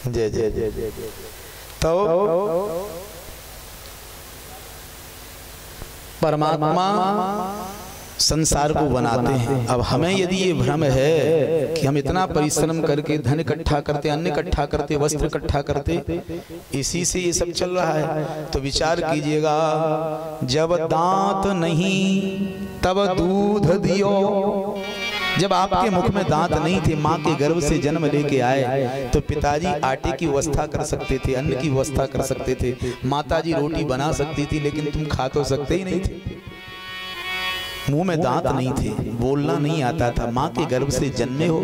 जय जय जय जय। तो परमात्मा संसार को बनाते हैं। अब हमें यदि ये भ्रम है कि हम इतना परिश्रम करके धन इकट्ठा करते, अन्न इकट्ठा करते, वस्त्र इकट्ठा करते, इसी से ये सब चल रहा है, तो विचार कीजिएगा, जब दांत नहीं तब दूध दियो। जब आपके मुख में दांत नहीं थे, माँ के गर्भ से जन्म लेके आए, तो पिताजी आटे की व्यवस्था कर सकते थे, अन्न की व्यवस्था कर सकते थे, माताजी रोटी बना सकती थी, लेकिन तुम खा तो सकते ही नहीं थे। मुंह में दांत नहीं थे, बोलना नहीं आता था, माँ के गर्भ से जन्मे हो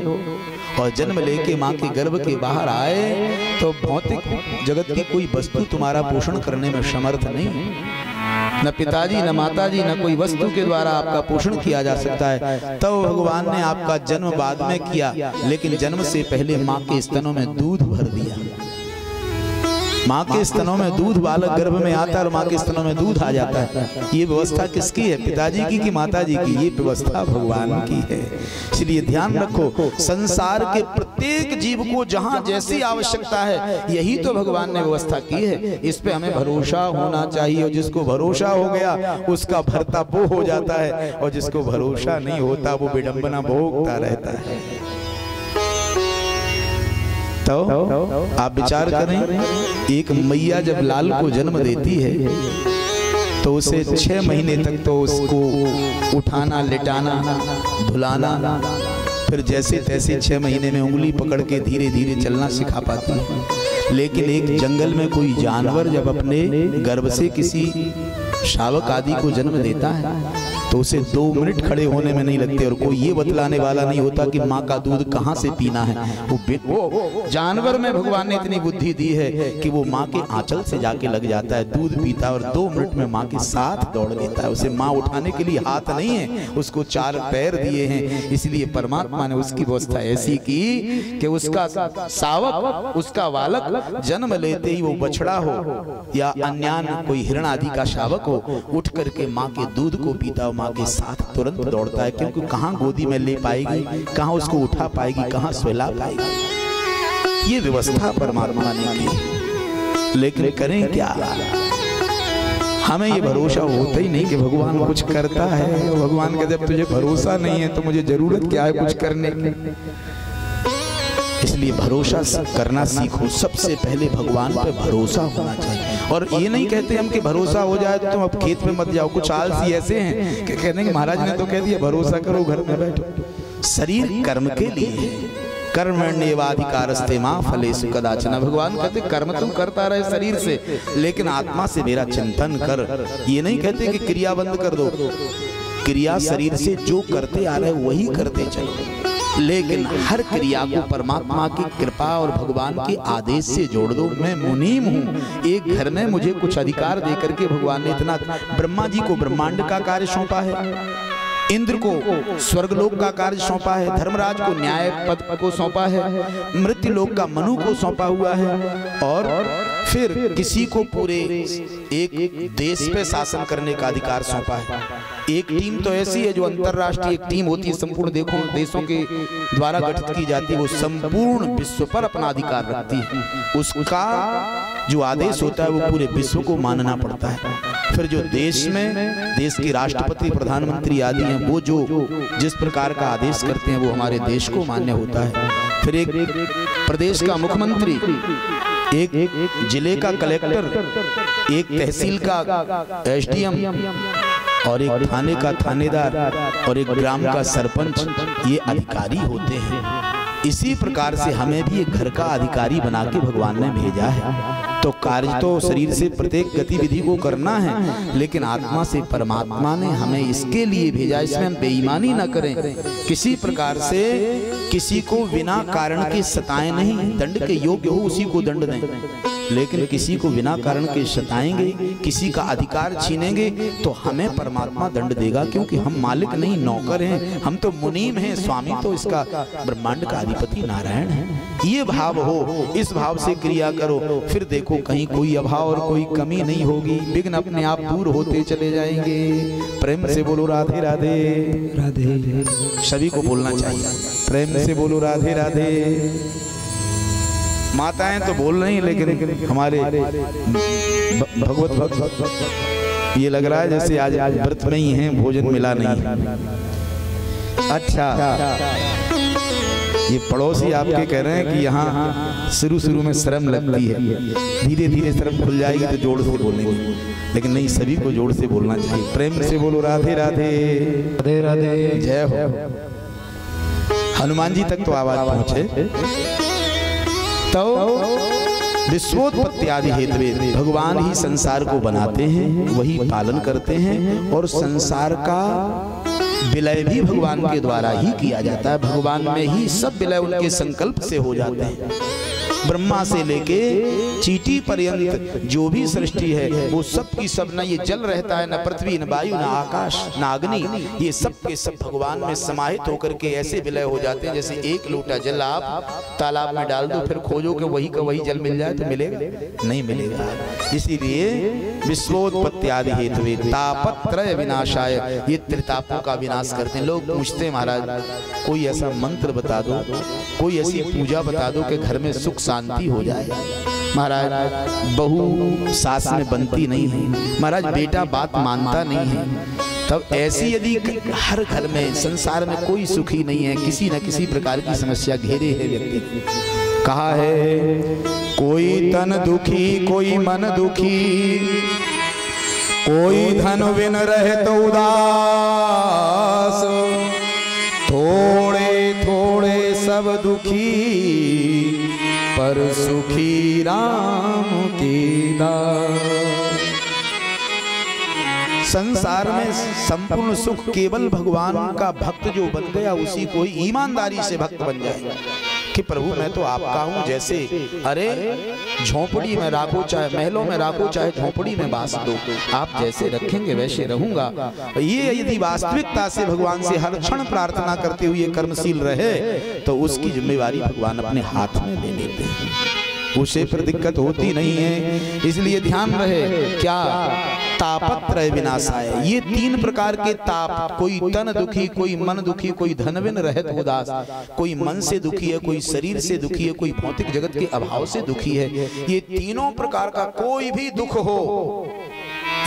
और जन्म लेके माँ के गर्भ के बाहर आए, तो भौतिक जगत की कोई वस्तु तुम्हारा पोषण करने में समर्थ नहीं। न पिताजी, न माताजी, न कोई वस्तु के द्वारा आपका पोषण किया जा सकता है। तो भगवान ने आपका जन्म बाद में किया, लेकिन जन्म से पहले माँ के स्तनों में दूध भर दिया। माँ के स्तनों में दूध, बालक गर्भ में आता है और माँ के स्तनों में दूध आ जाता है। ये व्यवस्था किसकी है, पिताजी की कि माताजी की? ये व्यवस्था भगवान की है। इसलिए ध्यान रखो, संसार के प्रत्येक जीव को जहाँ जैसी आवश्यकता है, यही तो भगवान ने व्यवस्था की है। इस पे हमें भरोसा होना चाहिए, और जिसको भरोसा हो गया उसका भरता वो हो जाता है, और जिसको भरोसा नहीं होता वो विडंबना भोगता रहता है। तो आप विचार करें, एक मैया जब लाल को जन्म देती है तो उसे 6 महीने तक तो उसको उठाना, लिटाना, धुलाना, फिर जैसे तैसे 6 महीने में उंगली पकड़ के धीरे धीरे चलना सिखा पाती है। लेकिन एक जंगल में कोई जानवर जब अपने गर्भ से किसी शावक आदि को जन्म देता है, तो उसे 2 मिनट खड़े होने में नहीं लगते, और कोई ये बतलाने वाला नहीं होता कि माँ का दूध कहाँ से पीना है। वो जानवर में भगवान ने इतनी बुद्धि दी है कि वो माँ के आंचल से जाके लग जाता है, दूध पीता है, और 2 मिनट में माँ के साथ दौड़ लेता है। उसे माँ उठाने के लिए हाथ नहीं है, उसको 4 पैर दिए हैं। इसलिए परमात्मा ने उसकी व्यवस्था ऐसी की कि उसका शावक, उसका बालक जन्म लेते ही वो बछड़ा हो या अन्य कोई हिरण आदि का शावक हो, उठ करके माँ के दूध को पीता, माँ के साथ तुरंत दौड़ता है, क्योंकि कहाँ गोदी में ले पाएगी, कहाँ उसको उठा पाएगी, कहाँ सुला पाएगी। ये व्यवस्था परमात्मा ने की। लेकिन करें क्या, हमें ये भरोसा होता ही नहीं कि भगवान कुछ करता है। भगवान कहते जब तुझे भरोसा नहीं है तो मुझे जरूरत क्या है कुछ करने की। इसलिए भरोसा करना सीखो। सबसे पहले भगवान पे भरोसा होना चाहिए। और ये नहीं कहते हम कि भरोसा हो जाए तो तुम अब खेत में मत जाओ। कुछ आलसी ऐसे हैं कि कहते हैं महाराज ने तो कह दिया भरोसा करो, घर में बैठो। शरीर कर्म के लिए है, कर्मण्येवाधिकारस्ते मा फलेषु कदाचन। भगवान कहते कर्म तुम करता रहे शरीर से, लेकिन आत्मा से मेरा चिंतन कर। ये नहीं कहते कि क्रिया बंद कर दो, क्रिया शरीर से जो करते आ रहे वही करते चलो, लेकिन हर क्रिया को परमात्मा की कृपा और भगवान के आदेश से जोड़ दो। मैं मुनीम हूँ, एक घर में मुझे कुछ अधिकार देकर के भगवान ने इतना, ब्रह्मा जी को ब्रह्मांड का कार्य सौंपा है, इंद्र को स्वर्गलोक का कार्य सौंपा है, धर्मराज को न्याय पद को सौंपा है, मृत्युलोक का मनु को सौंपा हुआ है, और फिर किसी को पूरे एक देश पे शासन करने का अधिकार सौंपा है। एक टीम तो ऐसी है जो अंतरराष्ट्रीय एक टीम होती है, संपूर्ण देशों के द्वारा गठित की जाती है, वो संपूर्ण विश्व पर अपना अधिकार रखती है। उसका जो आदेश होता है वो पूरे विश्व को मानना पड़ता है। फिर जो देश में देश के राष्ट्रपति, प्रधानमंत्री आदि हैं, वो जो जिस प्रकार का आदेश करते हैं वो हमारे देश को मान्य होता है। फिर एक प्रदेश का मुख्यमंत्री, एक जिले का कलेक्टर, एक तहसील का एसडीएम, और एक थाने का थानेदार, और एक ग्राम का सरपंच, ये अधिकारी होते हैं। इसी प्रकार से हमें भी एक घर का अधिकारी बना के भगवान ने भेजा है। तो कार्य तो शरीर से प्रत्येक गतिविधि को करना है, लेकिन आत्मा से परमात्मा ने हमें इसके लिए भेजा। इसमें हम बेईमानी न करें, किसी प्रकार से किसी को बिना कारण के सताएं नहीं। दंड के योग्य हो उसी को दंड दें, लेकिन किसी को बिना कारण के सताएंगे, किसी का अधिकार छीनेंगे, तो हमें परमात्मा दंड देगा, क्योंकि हम मालिक नहीं, नौकर हैं। हम तो मुनीम हैं, स्वामी तो इसका ब्रह्मांड का अधिपति नारायण है। ये भाव हो, इस भाव से क्रिया करो, फिर देखो कहीं कोई अभाव और कोई कमी नहीं होगी, विघ्न अपने आप दूर होते चले जाएंगे। प्रेम से बोलो राधे राधे राधे। सभी को बोलना चाहिए, प्रेम से बोलो राधे राधे। माताएं तो बोल रही हैं, लेकिन हमारे भगवत भक्त ये लग रहा है जैसे आज व्रत में ही हैं, भोजन मिला नहीं। अच्छा, ये पड़ोसी आपके कह रहे हैं कि यहाँ शुरू में शर्म लगती है, धीरे धीरे शर्म खुल जाएगी तो जोड़ से बोलेंगे, लेकिन नहीं, सभी को जोड़ से बोलना चाहिए। प्रेम से बोलो राधे राधे राधे राधे, जय हो। हनुमान जी तक तो आवाज पहुंचे। तो विश्वोत्पत्ति आदि हेतु भगवान ही संसार को बनाते हैं, वही पालन करते हैं, और संसार का विलय भी भगवान के द्वारा ही किया जाता है। भगवान में ही सब विलय उनके संकल्प से हो जाते हैं। ब्रह्मा से लेके चींटी पर्यंत जो भी सृष्टि है वो सब की सब, न ये जल रहता है, न पृथ्वी, न वायु, न आकाश, न अग्नि, ये सब के सब भगवान में समाहित होकर के ऐसे विलय हो जाते हैं जैसे एक लोटा जल आप तालाब में डाल दो, फिर खोजो कि वही का वही जल मिल जाए तो मिलेगा? नहीं मिलेगा। इसीलिए विश्वोत्पत्ति आदि हेतु तापत्रय विनाशाय, ये त्रितापों का विनाश करते हैं। लोग पूछते हैं महाराज कोई ऐसा मंत्र बता दो, कोई ऐसी पूजा बता दो कि घर में सुख शांति हो जाए। महाराज बहू सास में बनती नहीं है, महाराज बेटा बात मानता नहीं है, तब ऐसी यदि हर घर में संसार में कोई सुखी नहीं है, किसी न किसी प्रकार की समस्या घेरे है व्यक्ति। कहा है कोई तन दुखी, कोई मन दुखी, कोई धन बिन रहे तो उदास, थोड़े थोड़े सब दुखी, पर सुखी राम की दास। संसार में संपूर्ण सुख केवल भगवान का भक्त जो बन गया उसी को ही ईमानदारी से भक्त बन जाए कि प्रभु मैं तो आपका हूँ। जैसे अरे झोंपड़ी में राखो चाहे महलों में राखो चाहे झोंपड़ी में बास दो, आप जैसे रखेंगे वैसे रहूंगा। ये यदि वास्तविकता से भगवान से हर क्षण प्रार्थना करते हुए कर्मशील रहे तो उसकी जिम्मेवारी भगवान अपने हाथ में ले लेते हैं, उसे फिर दिक्कत होती नहीं है। इसलिए ध्यान रहे क्या तापत्रय विनाशाय, ये तीन प्रकार के ताप, कोई तन दुखी, कोई मन दुखी, कोई धनविन रहत उदास, कोई मन से दुखी है, कोई शरीर से दुखी है, कोई भौतिक जगत के अभाव से दुखी है। ये तीनों प्रकार का कोई भी दुख हो,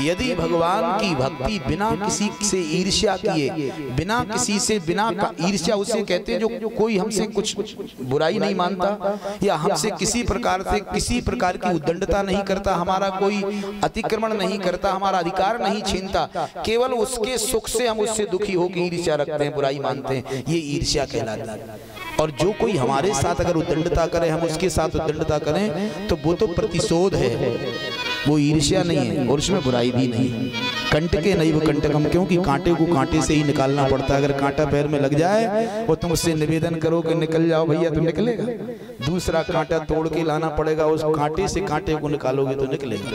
यदि भगवान की भक्ति बिना किसी से ईर्ष्या किए, बिना किसी से, बिना ईर्ष्या उसे कहते हैं जो कोई हमसे कुछ बुराई नहीं मानता या हमसे किसी प्रकार से किसी प्रकार की उद्दंडता नहीं करता, हमारा कोई अतिक्रमण नहीं करता, हमारा अधिकार नहीं छीनता, केवल उसके सुख से हम उससे दुखी होकर ईर्ष्या रखते हैं, बुराई मानते हैं, ये ईर्ष्या कहलाता है। और जो कोई हमारे साथ अगर उद्दंडता करे, हम उसके साथ उद्दंडता करें तो वो तो प्रतिशोध है, वो ईर्ष्या नहीं है और उसमें बुराई भी नहीं है। कंटके नहीं वो कंटकम, क्योंकि कांटे को कांटे से ही निकालना पड़ता है। अगर कांटा पैर में लग जाए और तुम उससे निवेदन करो कि निकल जाओ भैया तो निकलेगा, दूसरा कांटा तोड़ के लाना पड़ेगा, उस कांटे से कांटे को निकालोगे तो निकलेगा।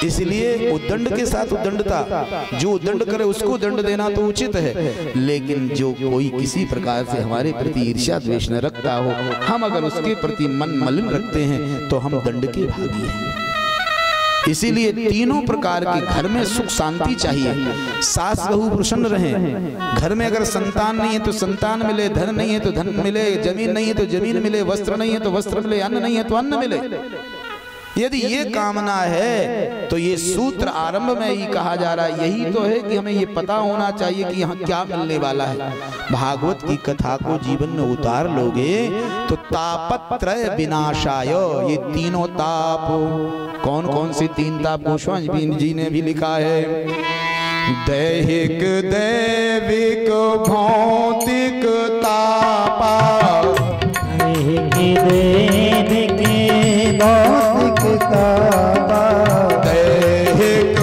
इसलिए उद्दंड के साथ उद्दंडता, जो उद्दंड करे उसको दंड देना तो उचित है, लेकिन जो कोई किसी प्रकार से हमारे प्रति ईर्ष्या द्वेष न रखता हो, हम अगर उसके प्रति मन मलिन रखते हैं तो हम दंड के भागी हैं। इसीलिए तीनों प्रकार के घर में सुख शांति चाहिए, सास बहू प्रसन्न रहें, घर में अगर संतान नहीं है तो संतान मिले, धन नहीं है तो धन मिले, जमीन नहीं है तो जमीन मिले, वस्त्र नहीं है तो वस्त्र मिले, अन्न नहीं है तो अन्न मिले। यदि ये कामना है तो ये सूत्र आरंभ में ही कहा जा रहा है, यही तो है कि हमें ये पता होना चाहिए कि यहाँ क्या मिलने वाला है। भागवत की कथा को जीवन में उतार लोगे तो तापत्रय विनाशाय, ये तीनों ताप, कौन कौन से तीन ताप गोस्वामी जी ने भी लिखा है, दैहिक दैविक भौतिक तापा, दैहिक दैविक भौतिक तापा, दैहिक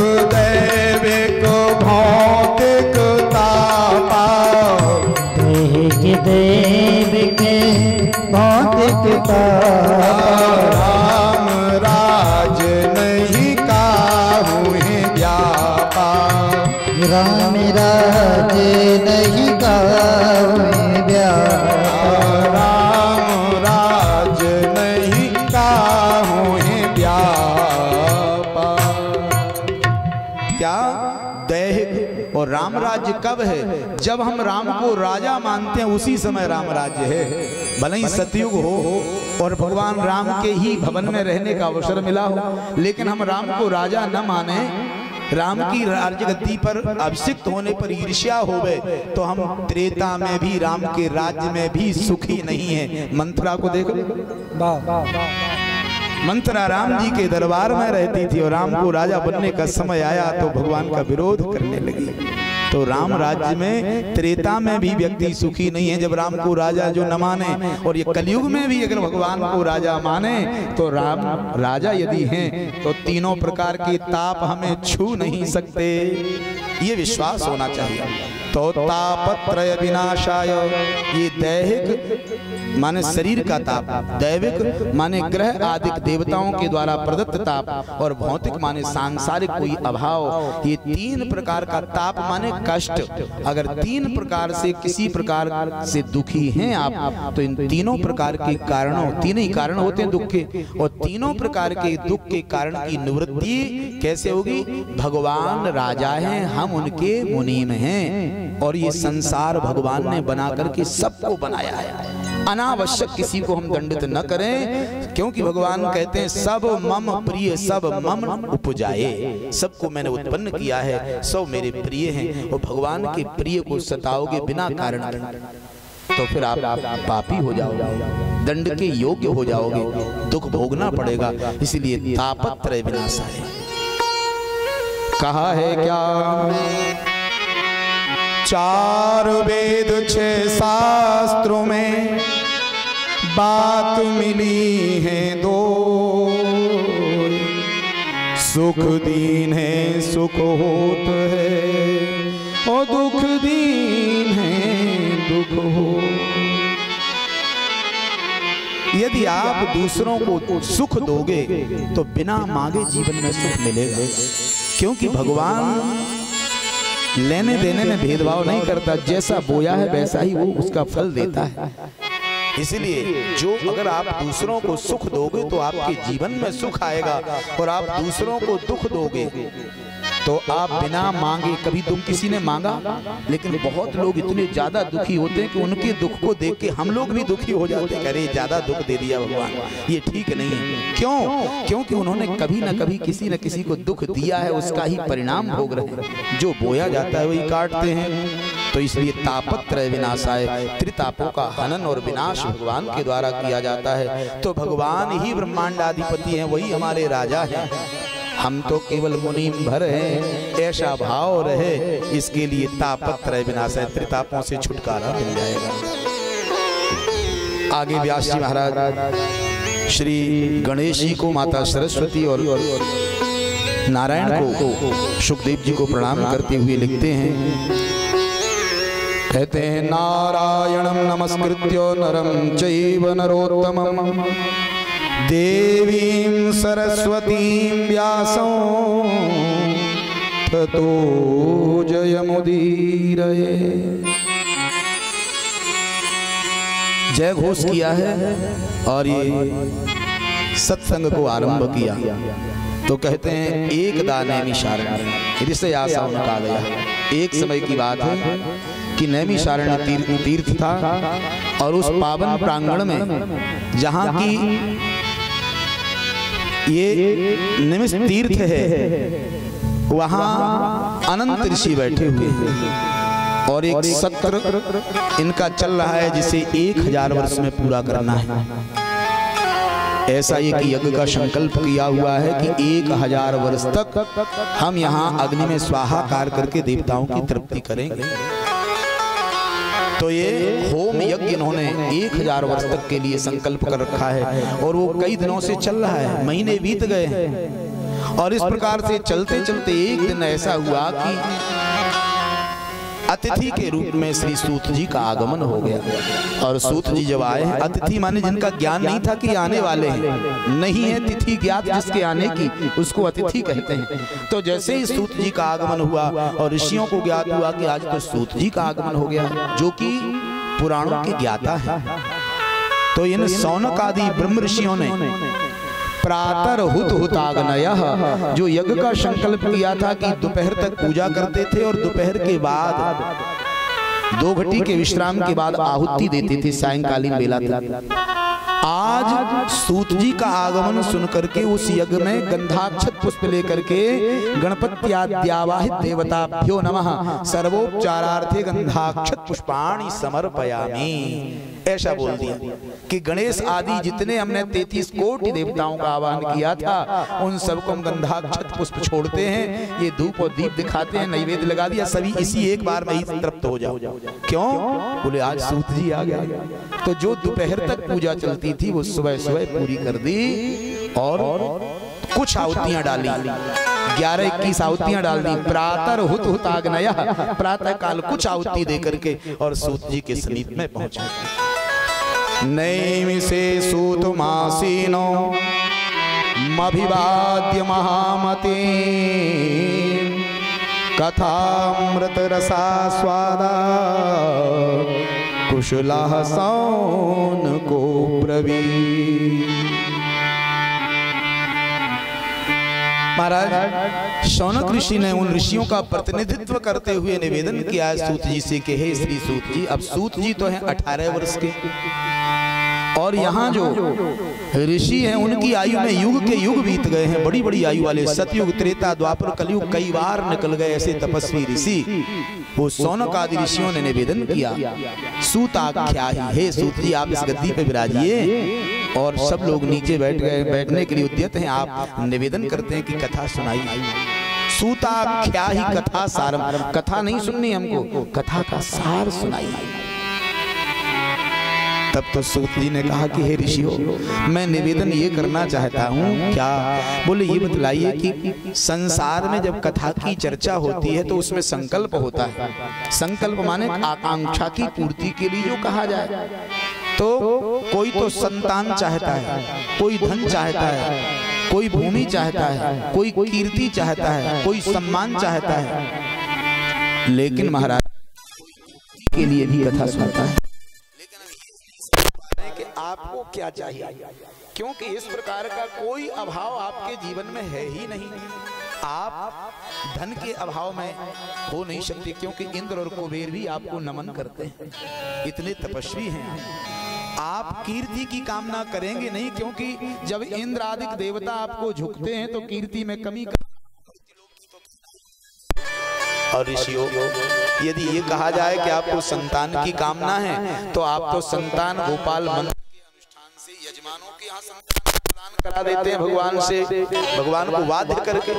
दैविक भौतिक तापा, राम राज नहीं काहू है व्यापा, राम राज नहीं काहू है व्यापा, राम राज नहीं काहू है व्यापा। क्या दैहिक और राम राज राज्य कब है? जब हम राम को राजा मानते हैं उसी समय राम राज्य है। भले ही सतयुग हो और भगवान राम के ही भवन में रहने का अवसर मिला हो, लेकिन हम राम को राजा न माने, राम की राजगद्दी पर अभिषिक्त होने पर ईर्ष्या होवे, तो हम त्रेता में भी राम के राज्य में भी सुखी नहीं है। मंथरा को देखो, मंथरा राम जी के दरबार में रहती थी और राम को राजा बनने का समय आया तो भगवान का विरोध करने लगी। तो राम राज्य में त्रेता में भी व्यक्ति सुखी नहीं है जब राम को राजा जो न माने, और ये कलयुग में भी अगर भगवान को राजा माने तो राम राजा यदि हैं तो तीनों प्रकार के ताप हमें छू नहीं सकते, ये विश्वास होना चाहिए। तो तापत्रय विनाशाय, ये दैहिक माने शरीर का ताप, दैविक माने ग्रह आदि देवताओं के द्वारा प्रदत्त ताप, और भौतिक माने सांसारिक कोई अभाव, ये तीन प्रकार का ताप माने कष्ट। अगर तीन प्रकार से किसी प्रकार से दुखी हैं आप, तो इन तीनों प्रकार के कारणों, तीन ही कारण होते हैं दुख के, और तीनों प्रकार के दुख के कारण की निवृत्ति कैसे होगी? भगवान राजा हैं, हम उनके मुनीम हैं, और ये संसार भगवान ने बना करके सबको बनाया है। अनावश्यक किसी को हम दंडित न करें, क्योंकि भगवान कहते हैं सब मम प्रिय सब मम उपजाए, सबको मैंने उत्पन्न किया है, सब मेरे प्रिय हैं। और भगवान के प्रिय को सताओगे बिना कारण तो फिर आप पापी हो जाओगे, दंड के योग्य हो जाओगे, दुख भोगना पड़ेगा। इसलिए तापत्रय विनाशाय कहा है क्या? 4 वेद 6 शास्त्रों में बात मिली है 2, सुख दीन है सुख होत है, और दुख दीन है दुख हो। यदि आप दूसरों को सुख दोगे तो बिना मांगे जीवन में सुख मिलेगा, क्योंकि भगवान लेने देने में भेदभाव नहीं करता, जैसा बोया है वैसा ही वो उसका फल देता है। इसलिए जो अगर आप दूसरों को सुख दोगे तो आपके जीवन में सुख आएगा, और आप दूसरों को दुख दोगे तो आप बिना मांगे, कभी दुख किसी ने मांगा, लेकिन बहुत लोग इतने ज्यादा दुखी होते हैं कि उनके दुख को देख के हम लोग भी दुखी हो जाते हैं, अरे ज्यादा दुख दे दिया भगवान, ये ठीक नहीं है। क्यों? क्योंकि उन्होंने कभी न कभी किसी न किसी को दुख दिया है, उसका ही परिणाम भोग रहे हैं। जो बोया जाता है वही काटते हैं। तो इसलिए तापत्रय विनाशाय, त्रितापों का हनन और विनाश भगवान के द्वारा किया जाता है। तो भगवान ही ब्रह्मांडाधिपति हैं, वही हमारे राजा हैं, हम तो केवल मुनीम भर हैं, ऐसा भाव रहे। इसके लिए तापत्रय विनाशाय, त्रितापों से छुटकारा मिल जाएगा। आगे व्यास जी महाराज श्री गणेश जी को, माता सरस्वती और नारायण को, सुखदेव जी को प्रणाम करते हुए लिखते हैं, कहते हैं नारायणं नमस्कृत्य नरं चैव नरोत्तमं देवीं सरस्वतीं व्यासं ततो जयमुदीरये। जय घोष किया है और ये सत्संग को आरंभ किया। तो कहते हैं एक दाने में शारण ऋषि आशा उनका गया। एक समय की बात है कि नैमिषारण्य तीर्थ था, और उस पावन प्रांगण में जहाँ की ये निमिष तीर्थ है, वहाँ अनंत ऋषि बैठे हुए हैं, और एक सत्र इनका चल रहा है जिसे 1000 वर्ष में पूरा करना है। ऐसा एक यज्ञ का संकल्प किया हुआ है कि 1000 वर्ष तक हम यहाँ अग्नि में स्वाहाकार करके देवताओं की तृप्ति करेंगे। तो ये होम यज्ञ इन्होंने 1000 वर्ष तक के लिए संकल्प कर रखा है, और वो कई दिनों से चल रहा है, महीने बीत गए हैं। और इस प्रकार से चलते चलते एक दिन ऐसा हुआ कि अतिथि के रूप में श्री सूत जी का आगमन हो गया। और सूत जी जब आए, अतिथि माने जिनका ज्ञान नहीं था कि आने वाले हैं, नहीं है तिथि ज्ञात जिसके आने की, उसको अतिथि कहते हैं। तो जैसे ही सूत जी का आगमन हुआ और ऋषियों को ज्ञात हुआ कि आज तो सूत जी का आगमन हो गया, जो कि पुराणों के ज्ञाता है। तो इन सौनक आदि ब्रह्म ऋषियों ने प्रातर हुत हुताग्नयः, जो यज्ञ का संकल्प किया था कि दोपहर तक पूजा करते थे और दोपहर के बाद 2 घटी के विश्राम के बाद आहुति देते थे सायंकालीन बेला तक। आज सूत जी का आगमन सुनकर के उस यज्ञ में गंधाक्षत पुष्प लेकर के गणपत्याद्यावाहित देवताभ्यो नमः सर्वोपचारार्थे गंधाक्षत पुष्पाणि समर्पयामि, ऐसा बोल दिया कि गणेश आदि जितने हमने 33 कोटि देवताओं का आह्वान किया था उन सबको हम गंधाक्षत पुष्प छोड़ते हैं, ये धूप और दीप दिखाते हैं, नैवेद्य लगा दिया, सभी इसी एक बार में ही तृप्त हो जाओ। क्यों? बोले आज सूत जी आ गया, तो जो दोपहर तक पूजा चलती थी वो सुबह सुबह पूरी कर दी और कुछ आहुतियां डाली, 11-21 आहुतियां डाल दी। प्रातर हुत हुताग्नयः, प्रातः काल कुछ आहुति दे करके और सूत जी के समीप में पहुंचा। नैमिषे सूतमासीनो मभिवाद्य महामते कथामृत रसास्वादा कुशलः सौनको ब्रवीत्। महाराज शौनक ऋषि ने उन ऋषियों का प्रतिनिधित्व करते हुए निवेदन किया है सूत जी से कि हे श्री सूत जी, अब सूत जी तो हैं 18 वर्ष के और यहाँ जो ऋषि हैं उनकी आयु में युग के युग बीत गए हैं, बड़ी बड़ी आयु वाले, सतयुग त्रेता द्वापर कलयुग कई बार निकल गए ऐसे तपस्वी ऋषि। वो शौनक आदि ऋषियों ने निवेदन किया, सूताख्या ही, हे सूत जी आप इस गद्दी पे विराजिए। और सब लोग नीचे बैठ गए, बैठने के लिए उद्यत हैं। आप निवेदन करते हैं कि कथा सुनाइए। सूताख्या ही कथा सारम, कथा नहीं सुननी हमको, कथा का सार सुनाइए। तब तो सूत जी ने कहा कि हे ऋषियों, मैं निवेदन ये करना चाहता हूँ। क्या? बोले ये बतलाइए कि संसार में जब कथा की चर्चा होती है तो उसमें संकल्प होता है। संकल्प माने आकांक्षा की पूर्ति के लिए जो कहा जाए, तो कोई तो संतान चाहता है, कोई धन चाहता है, कोई भूमि चाहता है, कोई कीर्ति चाहता है, कोई सम्मान चाहता है, लेकिन महाराज के लिए भी कथा सुनता है। कि आपको क्या चाहिए, क्योंकि इस प्रकार का कोई अभाव आपके जीवन में है ही नहीं। आप धन के अभाव में हो नहीं सकते, क्योंकि इंद्र और कुबेर भी आपको नमन करते हैं, इतने तपस्वी हैं। आप कीर्ति की कामना करेंगे नहीं, क्योंकि जब इंद्र आदि देवता आपको झुकते हैं तो कीर्ति में कमी और ऋषियों, यदि ये कहा जाए कि आपको संतान की कामना है तो आप तो संतान गोपाल मंत्र के अनुष्ठान से यजमानों के यहाँ संतान प्रदान करा देते हैं भगवान से, भगवान को वाद्य करके,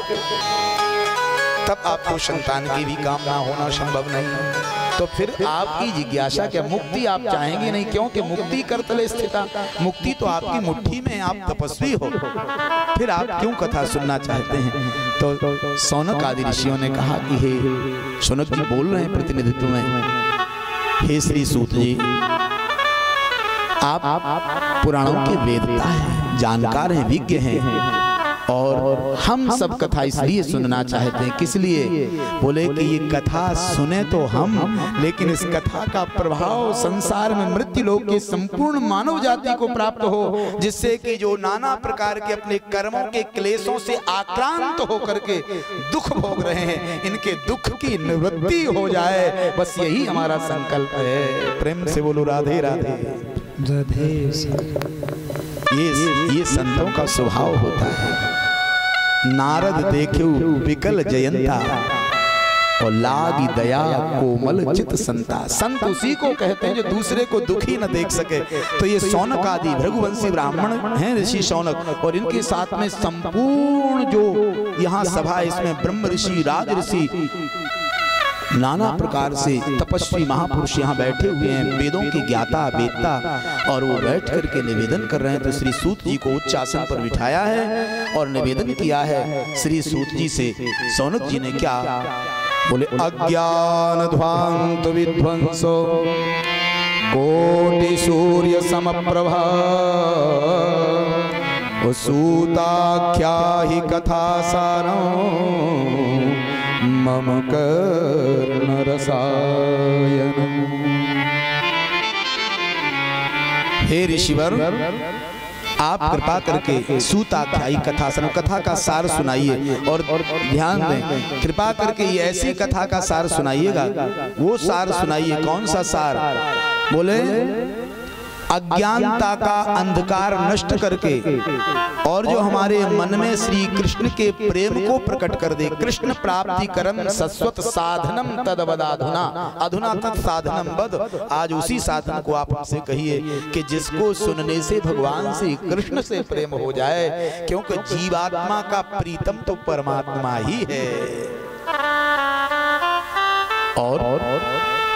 तब आपको संतान की भी कामना होना संभव नहीं। तो फिर आपकी जिज्ञासा क्या? मुक्ति आप चाहेंगे नहीं, क्योंकि मुक्ति करतले स्थिता, मुक्ति तो आपकी मुट्ठी में, आप तपस्वी हो, फिर आप क्यों कथा सुनना चाहते हैं? तो शौनक आदि ऋषियों ने कहा कि हे शौनक जी बोल रहे हैं प्रतिनिधित्व में, हे श्री सूत जी आप पुराणों के वेदता हैं, जानकार हैं, विज्ञ हैं, और हम सब कथा इसलिए सुनना चाहते हैं। किस लिए? बोले कि ये कथा सुने तो हम, लेकिन इस कथा का प्रभाव संसार में मृत्यु लोक के संपूर्ण मानव जाति को प्राप्त हो, जिससे कि जो नाना प्रकार के अपने कर्मों के क्लेशों से आक्रांत होकर के दुख भोग रहे हैं, इनके दुख की निवृत्ति हो जाए। बस यही हमारा संकल्प है। प्रेम से बोलो राधे राधे। ये संतों का स्वभाव होता है। नारद देख्यु विकल जयंता और लागी दया कोमल चित संता। संत उसी को कहते हैं जो दूसरे को दुखी न देख सके। तो ये शौनक आदि भृगुवंशी ब्राह्मण हैं, ऋषि शौनक, और इनके साथ में संपूर्ण जो यहाँ सभा, इसमें ब्रह्म ऋषि, राज ऋषि, नाना प्रकार से तपस्वी महापुरुष यहाँ बैठे हुए हैं, वेदों के ज्ञाता वेदता, और वो बैठ करके निवेदन कर रहे हैं। तो श्री सूत जी को उच्च आसन पर बिठाया है और निवेदन किया है श्री सूत जी से। शौनक जी ने क्या बोले? अज्ञान ध्वांत विध्वंसो कोटि सूर्य समप्रभा सूताख्या ही कथा सारं मम कर्ण रसायन। हे ऋषिवर, आप कृपा करके सूताख्यायी कथा सुनो, कथा का सार सुनाइए। और ध्यान दें, कृपा करके ये ऐसी कथा का सार सुनाइएगा। वो सार सुनाइए, कौन सा सार? बोले अज्ञानता का अंधकार नष्ट करके और जो हमारे मन में श्री कृष्ण के प्रेम को प्रकट कर दे। कृष्ण प्राप्ति करम सस्वत साधनम तदवदाधुना, अधुना तत् साधनम बद। आज उसी साधन को आप हमसे कहिए कि जिसको सुनने से भगवान श्री कृष्ण से प्रेम हो जाए, क्योंकि जीवात्मा का प्रीतम तो परमात्मा ही है। और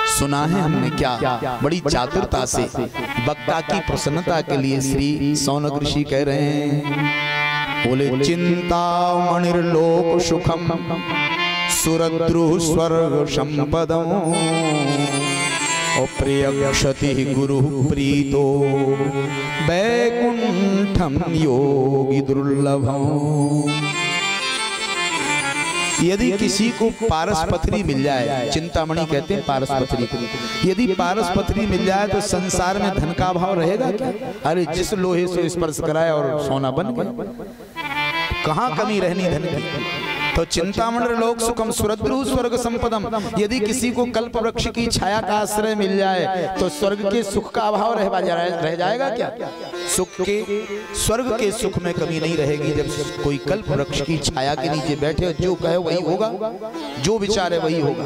सुना है हमने क्या बड़ी चातुरता से वक्ता की प्रसन्नता के लिए श्री सौनक ऋषि कह रहे हैं। बोले चिंता मणिर्लोक सुखम सुरद्रु स्वर्ग संपदम प्रियक्षति गुरु प्रीतो वैकुंठम योगी दुर्लभम। यदि किसी को पारस पथरी मिल जाए, चिंतामणि कहते हैं पारस पथरी, यदि पारस पथरी मिल जाए तो संसार में धन का अभाव रहेगा क्या? अरे जिस लोहे से स्पर्श कराया और सोना बन गया, कहाँ कमी रहनी धन की? तो चिंतामणि लोक सुखम सुरद्रु स्वर्ग संपदम। यदि किसी को कल्प वृक्ष की छाया का आश्रय मिल जाए तो स्वर्ग के सुख का अभाव रह जाएगा क्या? सुख के, स्वर्ग के सुख में कमी नहीं रहेगी जब कोई कल्प वृक्ष की छाया के नीचे बैठे, जो कहे वही होगा, जो विचारे वही होगा।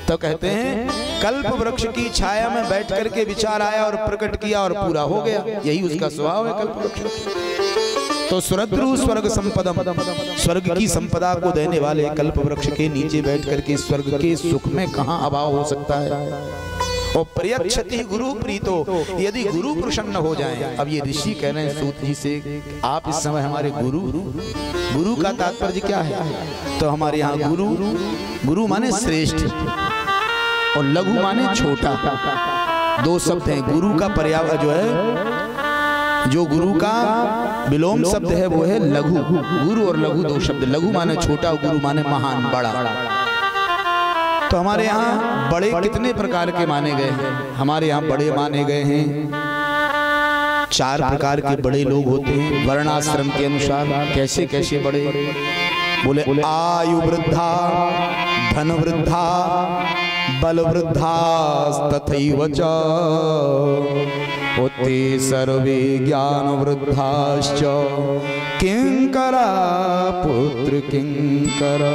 तो कहते हैं कल्प वृक्ष की छाया में बैठ करके विचार आया और प्रकट किया और पूरा हो गया, यही उसका स्वभाव है कल्प वृक्ष। तो सुरद्रु स्वर्ग संपदम, स्वर्ग की संपदा को देने वाले कल्प वृक्ष के नीचे बैठ करके स्वर्ग के सुख में कहाँ अभाव हो सकता है? और प्रियक्षति गुरु प्रीतो, यदि गुरु प्रसन्न हो जाए। अब ये ऋषि कह रहे हैं सूत जी से, आप इस समय हमारे गुरु, गुरु का तात्पर्य क्या है? तो हमारे यहाँ गुरु, गुरु माने श्रेष्ठ और लघु माने छोटा, दो शब्द हैं। गुरु का पर्याय जो है, जो गुरु का विलोम शब्द है वो है लघु। गुरु और लघु दो शब्द, लघु माने छोटा और गुरु माने महान, बड़ा। तो हमारे यहाँ बड़े कितने प्रकार के माने गए हैं? हमारे यहाँ बड़े माने गए हैं 4 प्रकार के बड़े लोग होते हैं वर्णाश्रम के अनुसार। कैसे कैसे बड़े? बोले आयु वृद्धा, धन वृद्धा, बल वृद्धा तथैव च ते सर्वे ज्ञान वृद्धाश्च किंकरा पुत्र किंकरा।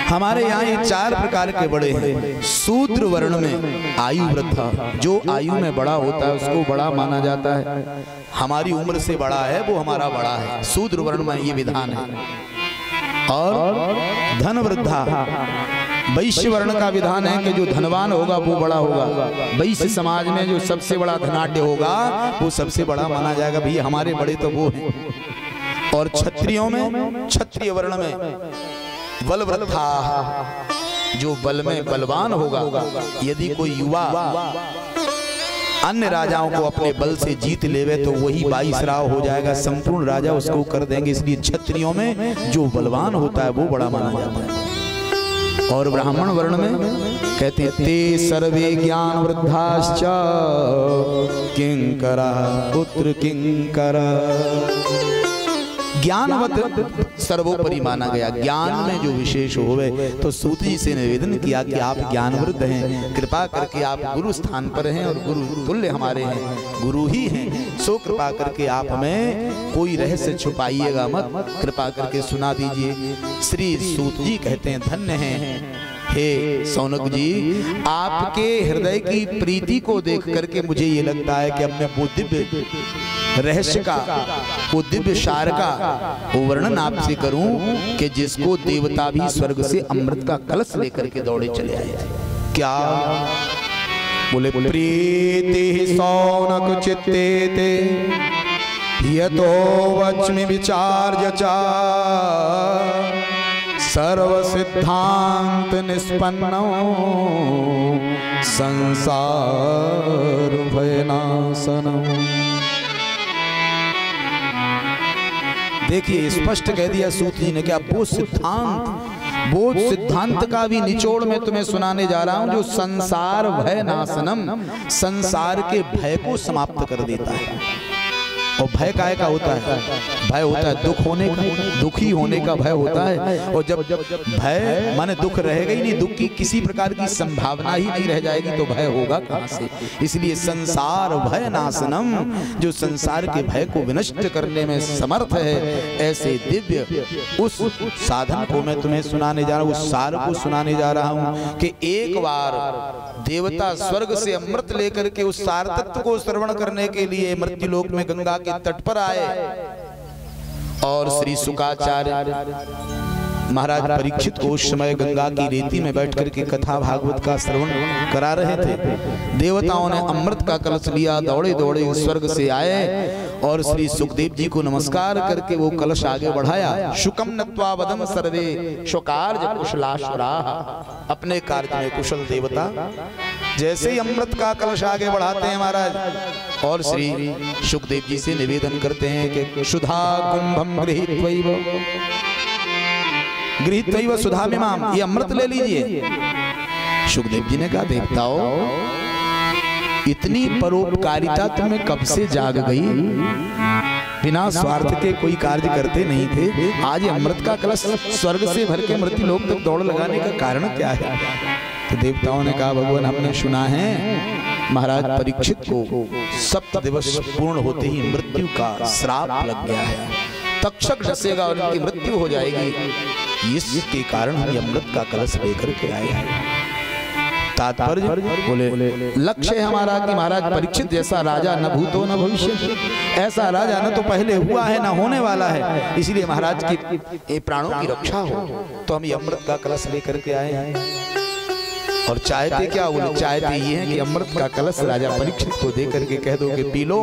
हमारे यहाँ ये 4 प्रकार के बड़े हैं। शूद्र वर्ण में आयु वृद्धा, जो आयु में बड़ा होता है उसको बड़ा माना जाता है। हमारी उम्र से बड़ा है वो हमारा बड़ा है, शूद्र वर्ण में ये विधान है। और धन वृद्धा, वैश्य वर्ण का विधान है कि जो धनवान होगा वो बड़ा होगा। वैश्य समाज में जो सबसे बड़ा धनाढ्य होगा वो सबसे बड़ा माना जाएगा। भैया हमारे बड़े तो वो हैं। और क्षत्रियों में, क्षत्रिय वर्ण में बलवृद्धा, जो बल में बलवान होगा। यदि कोई युवा अन्य राजाओं को अपने बल से जीत लेवे तो वही 22 राव हो जाएगा, संपूर्ण राजा उसको कर देंगे। इसलिए क्षत्रियों में जो बलवान होता है वो बड़ा माना जाता है। और ब्राह्मण वर्ण में कहते हैं ते सर्वे ज्ञान वृद्धाश्च किंकरा पुत्र किंकरा। ज्ञानवत सर्वोपरि माना गया, ज्ञान में जो विशेष होवे। तो सूत जी से निवेदन किया कि आप ज्ञानवृद्ध हैं, कृपा करके आप गुरु स्थान पर हैं और गुरु तुल्य हमारे हैं, गुरु ही हैं। सो कृपा करके आप हमें कोई रहस्य छुपाइएगा मत, कृपा करके सुना दीजिए। श्री सूत जी कहते हैं धन्य हैं हे सौनक जी, आपके हृदय की प्रीति को देख करके मुझे ये लगता है कि अब मैं वो दिव्य रहस्य का, वो दिव्य सार का वो वर्णन आपसे करूं कि जिसको देवता भी स्वर्ग से अमृत का कलश लेकर के दौड़े चले आए थे। क्या? बोले प्रीति सौनक चित्ते ते यतो वच्मि विचार्य च सर्व सिद्धांत निष्पन्नो संसार भयनाशनम। देखिए स्पष्ट कह दिया सूत जी ने कि वो सिद्धांत वो सिद्धांत का भी निचोड़ मैं तुम्हें सुनाने जा रहा हूं, जो संसार भय नाशनम, संसार के भय को समाप्त कर देता है। और भय काय का होता है? भय होता है दुख होने का, दुखी होने का भय होता है। और जब भय माने दुख रहेगा ही नहीं, दुख की किसी प्रकार की संभावना ही नहीं रह जाएगी, तो भय होगा कहां से? इसलिए संसार भय नाशनम, जो संसार के भय को विनष्ट करने में समर्थ है, ऐसे दिव्य उस साधन को मैं तुम्हें सुनाने जा रहा हूं, उस सार को सुनाने जा रहा हूं कि एक बार देवता स्वर्ग से अमृत लेकर के उस सार तत्व को श्रवण करने के लिए मृत्युलोक में गंगा के तट पर आए और श्री शुकाचार्य महाराज परीक्षित को उस समय गंगा की रेती में बैठ करके कथा भागवत का श्रवण करा रहे थे। देवताओं ने अमृत का कलश लिया, दौड़े दौड़े स्वर्ग से आए और श्री सुखदेव जी को नमस्कार करके वो कलश आगे बढ़ाया। शुकम नत्वा वदम सर्वे शुकार्य कुशलाशुरा, अपने कार्य में कुशल देवता जैसे ही अमृत का कलश आगे बढ़ाते हैं महाराज, और श्री सुखदेव जी से निवेदन करते हैं कि सुधा कुंभम गृहीत्वैव सुधामिमाम, ये अमृत ले लीजिए। सुखदेव जी ने कहा देवताओं, इतनी परोपकारिता तुम्हें कब से जाग गई? बिना स्वार्थ के कोई कार्य करते नहीं थे, आज अमृत का कलश स्वर्ग से भर के मृत्युलोक तक दौड़ लगाने का कारण क्या है? तो देवताओं ने कहा भगवान हमने सुना है महाराज परीक्षित को 7 दिवस पूर्ण होते ही मृत्यु का श्राप लग गया है, तक्षक डसेगा और उनकी मृत्यु हो जाएगी, इसके कारण हम अमृत का कलश लेकर के आए हैं। तात्पर्य बोले लक्ष्य है हमारा कि महाराज परीक्षित जैसा राजा न भूतो न भविष्य, ऐसा राजा न तो पहले हुआ है न होने वाला है, इसलिए महाराज की प्राणों की रक्षा हो तो हम ये अमृत का कलश लेकर के आए हैं। और चाहते क्या? बोले चाहते ये हैं कि अमृत का कलश राजा परीक्षित को दे करके कह दो कि पी लो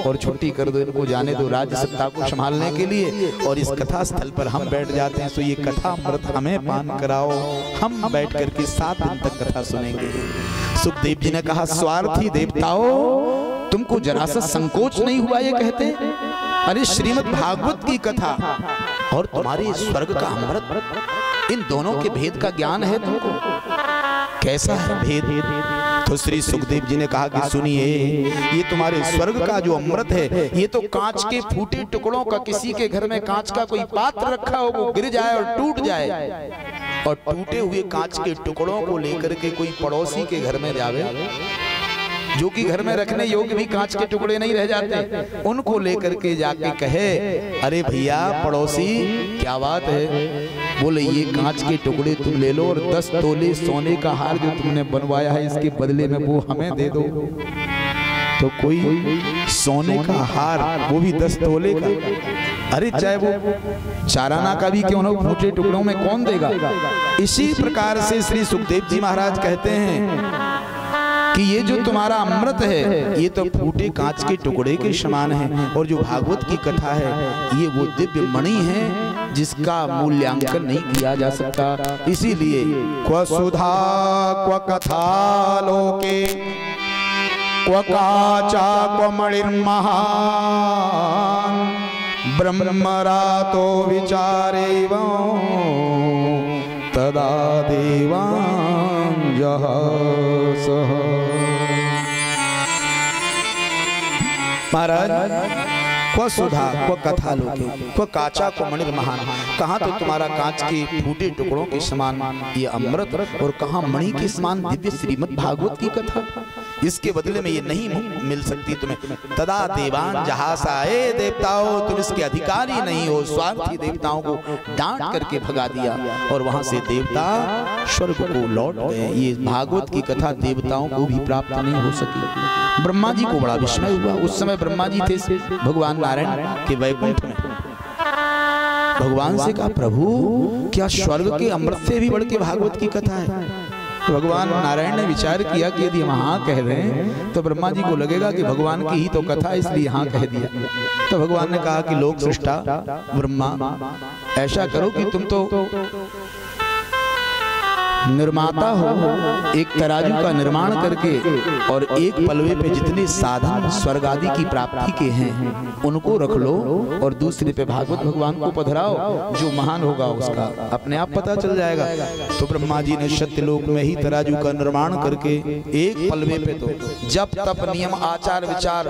और छुट्टी कर दो, इनको जाने दो राज्य सत्ता को संभालने के लिए, और इस कथा स्थल पर हम बैठ जाते हैं, तो ये कथा अमृत हमें पान कराओ, हम बैठ करके 7 दिन तक कथा सुनेंगे। सुखदेव जी ने कहा स्वार्थी देवताओं, तुमको जरा सा संकोच नहीं हुआ ये कहते? अरे श्रीमद् भागवत की कथा और तुम्हारे स्वर्ग का अमृत, इन दोनों के भेद का ज्ञान है तुमको? कैसा है भेद? तो श्री सुखदेव जी ने कहा कि सुनिए, ये तुम्हारे स्वर्ग का जो अमृत है, ये तो कांच के फूटे टुकड़ों का, किसी के घर में कांच का कोई पात्र रखा हो, वो गिर जाए और टूट जाए, और टूटे हुए कांच के टुकड़ों को लेकर के कोई पड़ोसी के घर में जावे, जो कि घर में रखने योग्य भी कांच के टुकड़े नहीं रह जाते, उनको लेकर के जाके कहे अरे भैया पड़ोसी क्या बात है? बोले ये कांच के टुकड़े तुम ले लो और 10 तोले सोने का हार जो तुमने बनवाया है इसके बदले में वो हमें दे दो। तो कोई सोने का हार, वो भी 10 तोले का, अरे चाहे वो चाराना का भी क्यों ना, फूटे टुकड़ों में कौन देगा? इसी प्रकार से श्री सुखदेव जी महाराज कहते हैं कि ये जो तुम्हारा अमृत है ये तो फूटे कांच के टुकड़े के समान है, और जो भागवत की कथा है ये वो दिव्य मणि है जिसका मूल्यांकन नहीं किया जा सकता। इसीलिए क्व सुधा क्व कथा लोके क्व काचा क्व मणिर्महान ब्रह्मरातो विचारेव तदा देवांजः सह। महाराज क्व सुधा क्व कथा लोके क्व काचा क्व मणिर महान, कहाँ तो तुम्हारा कांच के फूटे टुकड़ों के समान ये अमृत, और कहाँ मणि के समान दिव्य श्रीमद् भागवत की कथा, इसके बदले में ये नहीं मिल सकती तुम्हें। तदा देवान जहासाए, देवताओं तुम इसके अधिकारी नहीं हो। स्वार्थी देवताओं को डांट करके भगा दिया और वहां से देवता स्वर्ग को लौट गए। ये भागवत की कथा देवताओं को भी प्राप्त नहीं हो सकी। ब्रह्मा जी को बड़ा विस्मय हुआ। उस समय ब्रह्मा जी थे भगवान नारायण के वैकुंठ में। भगवान से कहा प्रभु क्या स्वर्ग के अमृत से भी बढ़ के भागवत की कथा है? तो भगवान नारायण ने विचार किया कि यदि हम हाँ कह रहे हैं तो ब्रह्मा जी को लगेगा कि भगवान की ही तो कथा, इसलिए हाँ कह दिया। तो भगवान ने कहा कि लोक सृष्टा ब्रह्मा, ऐसा करो कि तुम तो निर्माता हो, एक तराजू का निर्माण करके और एक पलवे पे जितने साधन स्वर्ग आदि की प्राप्ति के हैं उनको रख लो और दूसरे पे भागवत भगवान को पधराओ, जो महान होगा उसका अपने आप पता चल जाएगा। तो ब्रह्मा जी ने सत्यलोक में ही तराजू का निर्माण करके एक पलवे पे तो जप तप नियम आचार विचार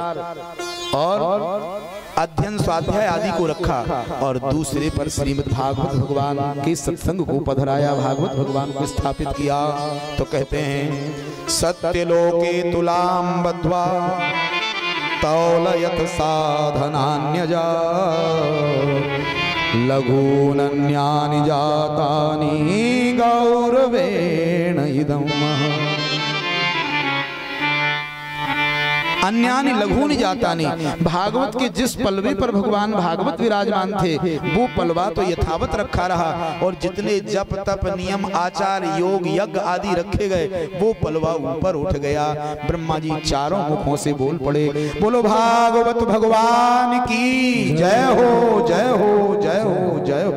और अध्ययन स्वाध्याय आदि को रखा और दूसरे पर श्रीमद् भागवत भगवान के सत्संग को पधराया, भागवत भगवान को स्थापित किया। तो कहते हैं सत्यलोके तुलाम बद्ध्वा तौलयत साधनान्यजा लघूनन्यानि जातानि गौरवेण इदम् अन्यानि लघूनि जातानि। भागवत के जिस पलवे पर भगवान भागवत विराजमान थे वो पलवा तो यथावत रखा रहा और जितने जप तप नियम आचार योग यज्ञ आदि रखे गए वो पलवा ऊपर उठ गया। ब्रह्मा जी चारों मुखों से बोल पड़े, बोलो भागवत भगवान की जय हो जय हो जय हो जय हो।